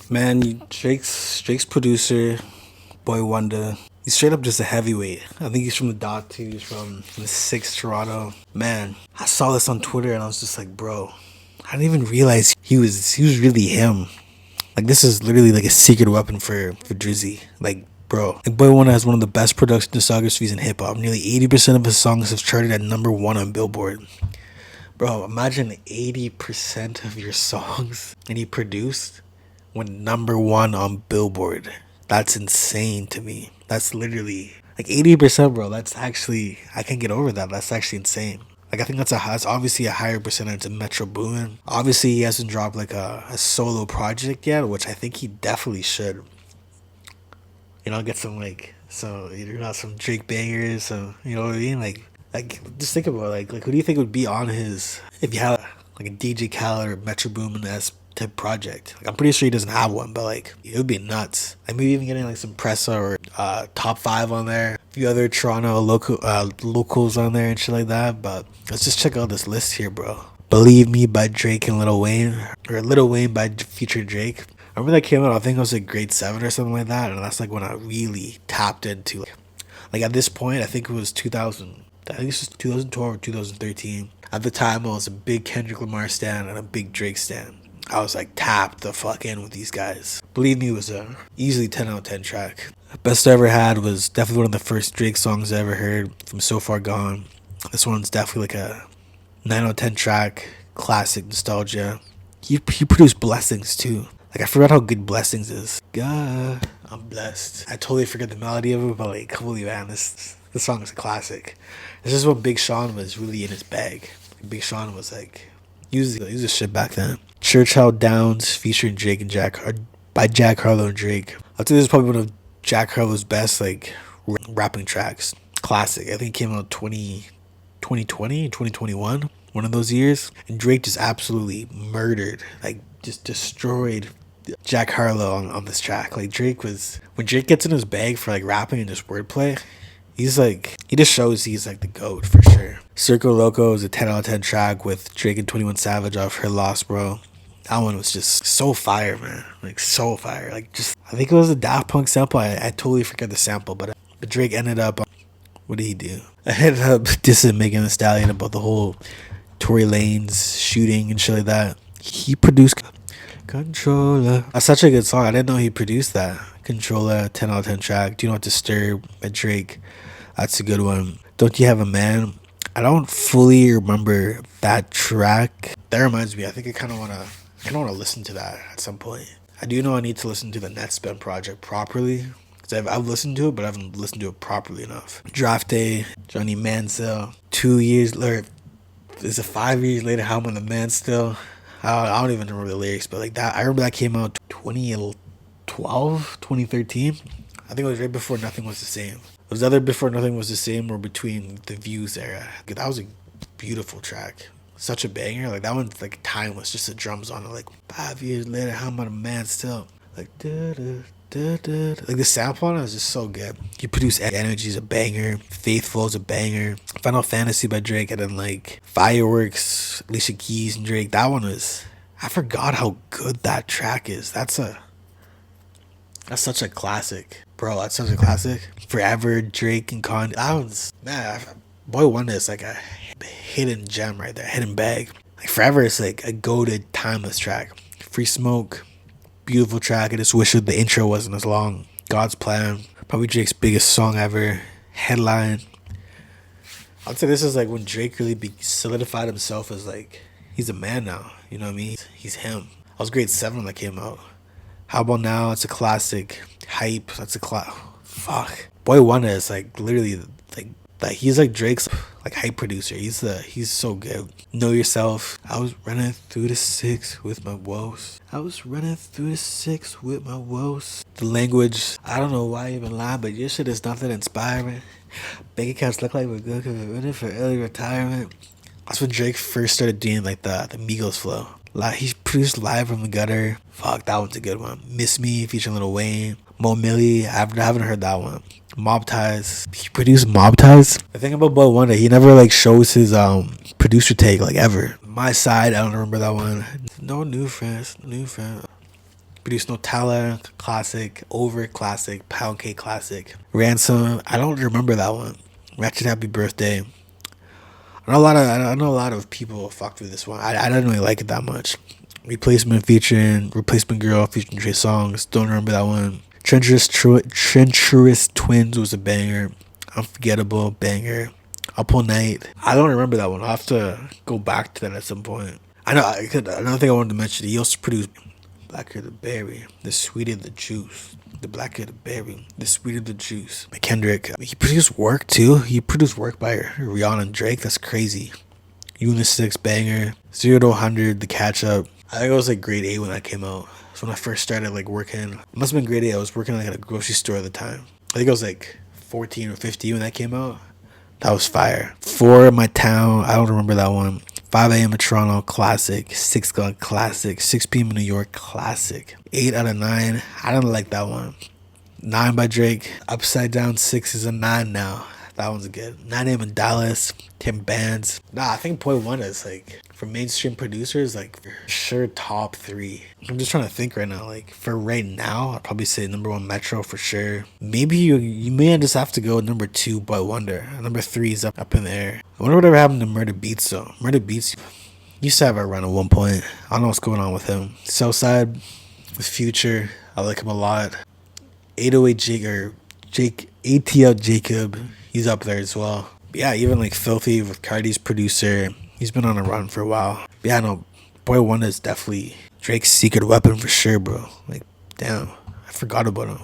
Man, Drake's producer, Boi-1da. He's straight up just a heavyweight. I think he's from the dot too. He's from the six Toronto. Man, I saw this on Twitter and I was just like, bro, I didn't even realize he was really him. Like this is literally like a secret weapon for Drizzy. Like bro, like Boi-1da has one of the best production discographies in hip hop. Nearly 80% of his songs have charted at number one on Billboard. Bro, imagine 80% of your songs and he produced went number one on Billboard. That's insane to me. That's literally like 80%, bro. That's actually I can't get over that. That's actually insane. Like I think that's obviously a higher percentage than Metro Boomin. Obviously, he hasn't dropped like a solo project yet, which I think he definitely should. Get some some Drake bangers, you know what I mean? Like just think about like who do you think would be on his if you had like a DJ Khaled or Metro Boomin s type project? Like I'm pretty sure he doesn't have one, but like it would be nuts. Like maybe even getting like some Pressa or top five on there, a few other Toronto locals on there and shit like that. But let's just check out this list here, bro. Believe Me by Drake and Lil Wayne, or Lil Wayne by featured Drake. I remember that came out. I think I was like grade seven or something like that, and that's like when I really tapped into like at this point. I think it was 2000. I think this was 2012 or 2013. At the time, I was a big Kendrick Lamar stan and a big Drake stan. I was like tapped the fuck in with these guys. Believe Me was a easily 10 out of 10 track. Best I ever had was definitely one of the first Drake songs I ever heard from So Far Gone. This one's definitely like a 9 out of 10 track, classic nostalgia. He produced Blessings too. Like I forgot how good Blessings is. God, I'm blessed. I totally forget the melody of it, but like, holy man, this song is a classic. This is when Big Sean was really in his bag. Big Sean was like, he was a shit back then. Churchill Downs featuring Drake and by Jack Harlow and Drake. I'd say this is probably one of Jack Harlow's best like rapping tracks. Classic. I think it came out 2020, 2021, one of those years. And Drake just absolutely murdered, like just destroyed Jack Harlow on this track. Like when Drake gets in his bag for like rapping and just wordplay, he's like, he just shows he's like the GOAT for sure. Circo Loco is a 10 out of 10 track with Drake and 21 Savage off Her Loss, bro. That one was just so fire, man. Like so fire. Like just, I think it was a Daft Punk sample. I totally forget the sample, but Drake ended up, what did he do? I ended up dissing Megan Thee Stallion about the whole Tory Lanez shooting and shit like that. He produced Controller. That's such a good song. I didn't know he produced that. Controller, 10 out of 10 track. Do Not Disturb by Drake. That's a good one. Don't You Have a Man? I don't fully remember that track. That reminds me, I think I kind of want to listen to that at some point. I do know I need to listen to the Netspend project properly. Because I've listened to it, but I haven't listened to it properly enough. Draft Day, Johnny Manziel. 2 years later, is it 5 years later? How am I the man still? I don't even remember the lyrics, but like that, I remember that came out 2012, 2013. I think it was right before Nothing Was the Same. It was either before Nothing Was the Same or between the Views era. That was a beautiful track. Such a banger. Like that one's like timeless. Just the drums on it. Like 5 years later, how am I the man still? Like da da. Like the sample on it is just so good. He produced Energy is a banger, Faithful is a banger, Final Fantasy by Drake, and then like Fireworks, Alicia Keys and Drake. That one was, I forgot how good that track is. That's such a classic, bro. That's such a classic. Forever, Drake and Kanye. That one's, man, Boi-1da is like a hidden gem right there, hidden bag. Like Forever is like a goated timeless track. Free Smoke, beautiful track. I just wish the intro wasn't as long. God's Plan, probably Drake's biggest song ever. Headline. I'd say this is like when Drake really solidified himself as like, he's a man now. You know what I mean? He's him. I was grade 7 when that came out. How About Now? It's a classic. Hype. That's a fuck. Boi-1da is like literally like he's like Drake's like hype producer. He's so good. Know Yourself. I was running through the six with my woes. I was running through the six with my woes. The Language. I don't know why I even lie, but your shit is nothing inspiring. Bank accounts look like we're good because we're running for early retirement. That's when Drake first started doing like the Migos flow. Like he produced Live from the Gutter. Fuck, that one's a good one. Miss Me featuring Lil Wayne. Mo Millie. I haven't heard that one. Mob Ties. He produced Mob Ties. The thing about Boi-1da, he never like shows his producer take like ever. My Side, I don't remember that one. No New Friends. Produced No Tala, classic. Over, classic. Pound Cake, classic. Ransom, I don't remember that one. Ratchet Happy Birthday. I know a lot of people fucked with this one. I didn't really like it that much. Replacement Girl featuring Trey Songz. Don't remember that one. Treacherous Twins was a banger. Unforgettable, banger. Up All Night. I don't remember that one. I'll have to go back to that at some point. Another thing I wanted to mention. He also produced Blacker the Berry, The Sweeter the Juice. The Blacker the Berry, The Sweeter the Juice. By Kendrick. He produced work too. He produced work by Rihanna and Drake. That's crazy. Unisix, banger. 0 to 100, The Catch Up. I think it was like grade 8 when that came out. So when I first started like working, it must have been grade 8. I was working like at a grocery store at the time. I think I was like 14 or 15 when that came out. That was fire. 4 in My Town. I don't remember that one. 5 a.m. in Toronto, classic. 6 Gun, classic. 6 p.m. in New York, classic. 8 out of 9. I didn't like that one. 9 by Drake. Upside Down 6 is a 9 now. That one's good. 9 a.m. in Dallas. 10 bands. Nah, I think Boi-1da is like, for mainstream producers, like for sure top 3. I'm just trying to think right now. Like for right now, I'd probably say number 1 Metro for sure. Maybe you may just have to go number 2 Boi-1da. Number 3 is up in the air. I wonder whatever happened to Murder Beats though. Murder Beats used to have a run at one point. I don't know what's going on with him. Southside with Future. I like him a lot. 808 Jake ATL Jacob. He's up there as well. But yeah, even like Filthy with Cardi's producer. He's been on a run for a while. But yeah, no, Boi-1da is definitely Drake's secret weapon for sure, bro. Like, damn, I forgot about him.